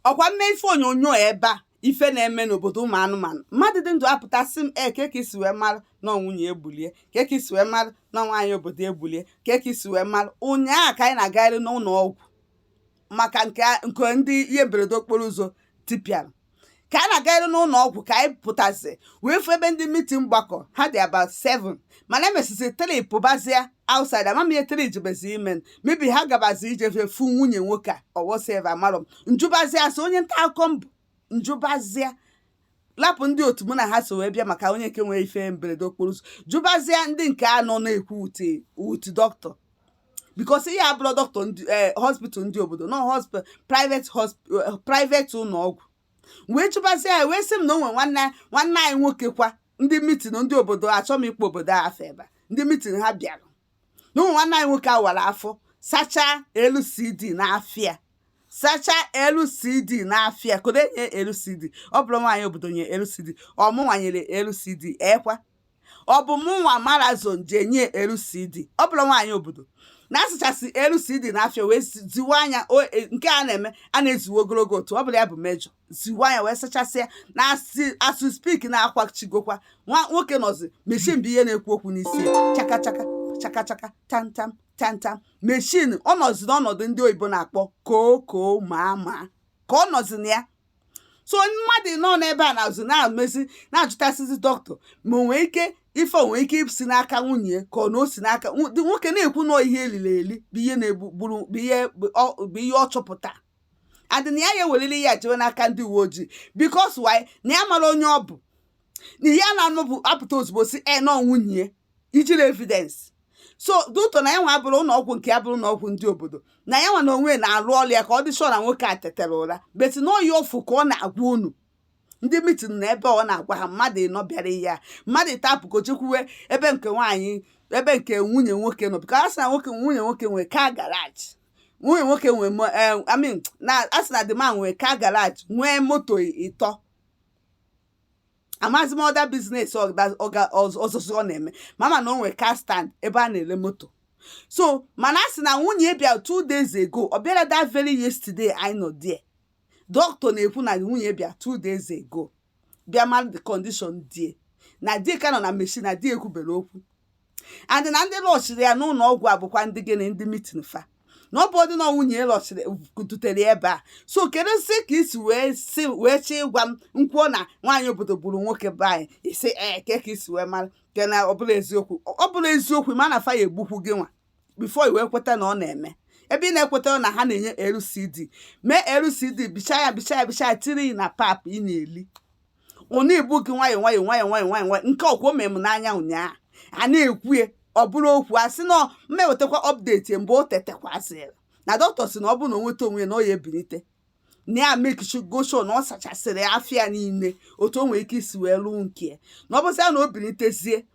ọkwa mme ife onyonyo ebe a ife na-eme n'obodo ụmụ anụmanụ mmadụ dị ndụ apụtasị m ka isi wee mara na nwunye egbulie ka isi wee mara na nwaanyị obodo egbulie ka isi wee mara ụnyaahụ ka anyị na-agagharị n'ụlọ ọgwụ maka nke ndị ihe mberede okporo ụzọ tipịara ka anyị na-agagharị n'ụlọ ọgwụ ka anyị pụtasị wee fụ ebe ndị mitin mgbakọ ha dị about 7 mana emesịsị 3 pụbazie outside amamihe 3 jibezi ime mebi ha gabazi ijefe fu nwunye nwoke a ọwọseva amarọ m njubazie asị onye nta akụkọ mbụ njụbazie lapụ ndị otu mụ na ha so wee bịa maka onye nke nwere ife mberede okporo ụzọ jụbazie ndị nke anọ na-ekwu wuti dọkịta because ihe abụrụ dọkịta hospital ndị obodo no hospital private ụlọ ọgwụ wee jụbazie ya wee sị m na onwe nwanne anyị nwoke kwa ndị mitin ndị obodo achọ m ikpo obodo afọ ebe ndị mitin ha bịara na ụmụ nwanne anyị nwoke awara afọ sachaa LCD n'afịa n'afịa kodo nye LCD ọ bụrụ nwaanyị obodo nye LCD ọ mụnwa nyere LCD ekwa ọ bụ mụnwa marazon je nye LCD ọ bụrụ nwaanyị obodo na asụchasị LCD n'afịa wee ziwa anya nke a na-eme a na-eziwe ogologo otu ọ bụrụ ya bụ mejọ ziwa anya wee sachasịa na asụ spik na-akwachigokwa nwoke nọzi meshin bụ ihe na-ekwu okwu n'isi chaka chaka chaka chaka tam tam meshin ọ nọzi n'ọnọdụ ndị oyibo na-akpọ koko ma ka ọ nọzi na ya so mmadụ nọ n'ebe a na-azụ na-amezi na-ajụtasịzi dọkịta ma onwee ike ife onwee ike isi n'aka nwunye ka ọ na o si n'aka nwoke na-ekwu na ihe eliri eli bụ ihe na-egburu bụ ihe ọ chọpụta adịna ya ewelili ya jewe n'aka ndị uwe ojii because why na ya mara onye ọ bụ na ihe a na-anụ apụta ozugbo si nọ nwunye ijiri evidence so dụtọ na ya nwa abụrụ ụlọ ọgwụ nke ya bụrụ ụlọ ọgwụ ndị obodo na ya nwa na onwe na-alụ ọrụ ya ka ọ dị shọ na nwoke a tetere ụra beti na oyi ofu ka ọ na-agwa unu ndị mitin na ebe ọ na-agwa ha mmadụ ịnọ bịara ya mmadụ ịtapụkochekwuwe ebe nke nwaanyị ebe nke nwunye nwoke nọ bika asị na nwunye nwoke nwee kaa garaji nwunye nwoke nwee na asị na dịma nwee kaa garaji nwee moto ịtọ amazi m ọda biznes ọzọzọ ọ na-eme mama na o nwee car stand ebe a na-ere moto so mana asị na nwunye bịa 2 days ago ọ bịara that very yesterday anyị nọ there dọkịta na-ekwu na nwunye bịa 2 days ago bịa mara the condition die na die ka nọ na machine na die ekwubere okwu and na ndị lọchiri ya n'ụlọ ọgwụ abụkwa ndị gịnị ndị mitin fa na ọ bụ ọdị na nwunye lọchiri dutere ebe a so kedu si ka isi wee chi ịgwa m nkwuo na nwaanyị obodo gburu nwoke be anyị isi ka isi wee mara ke na ọ bụrụ eziokwu ma na fa ya egbukwu gị nwa before i wee kweta na ọ na-eme ebe ị na-ekweta na ha na-enye LCD mee LCD bicha ya tiri na pap ị na-eli ọ na-egbu gị nwayọ nke ọkwa o mere m n'anya ụnyaahụ a na-ekwue ọ bụrụ okwu a sị na mmewetakwa update mgbe o tetekwazịrị na dọkịta si na ọ bụrụ na o nweta onwe ya na ọ ya ebilite na ya make go show na ọ sachasịrị afịa niile otu o nwere ike isi wee lụọ nke na ọ bụzịa na o bilitezie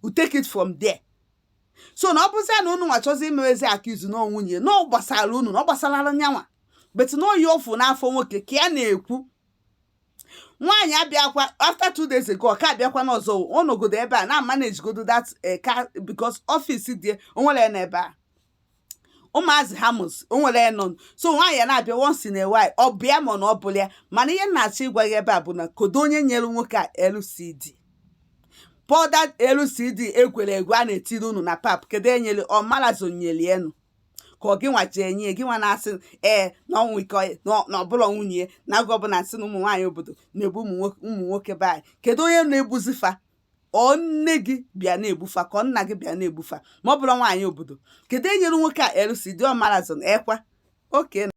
we take it from there so na ọ bụzịa na unu nwachọzi imewezi aka izu na nwunye na ọ gbasara unu na ọ gbasara nyanwa betu na oyi ofu n'afọ nwoke ka ya na-ekwu nwaanyị abịakwa after 2 days ago ka abịakwa n'ọzọ ọ nọgodo ebe a na manage godo that car because office dị onwere n'ebe a ụmụazị hamus onwere nọ so nwaanyị na-abịa once in a while ọ bịa ma na ọ bụla ya mana ihe na-achọ ịgwa ya ebe a bụ na kodo onye nyere nwoke a LCD powder LCD egwere egwe a na-etiri unu na pap kedu enyere ọ marazon nyere enu ka ọ gị nwa jee nye gị nwa na-asị na ọnwụ ike na ọbụla nwunye na agụ ọbụla nsị na ụmụ nwaanyị obodo na-egbu ụmụ nwoke be anyị kedu onye na-egbuzifa ọ nne gị bịa na-egbufa ka ọ nna gị bịa na-egbufa ma ọ bụrụ nwaanyị obodo kedu enyere nwoke a LCD ọ marazon ekwa oke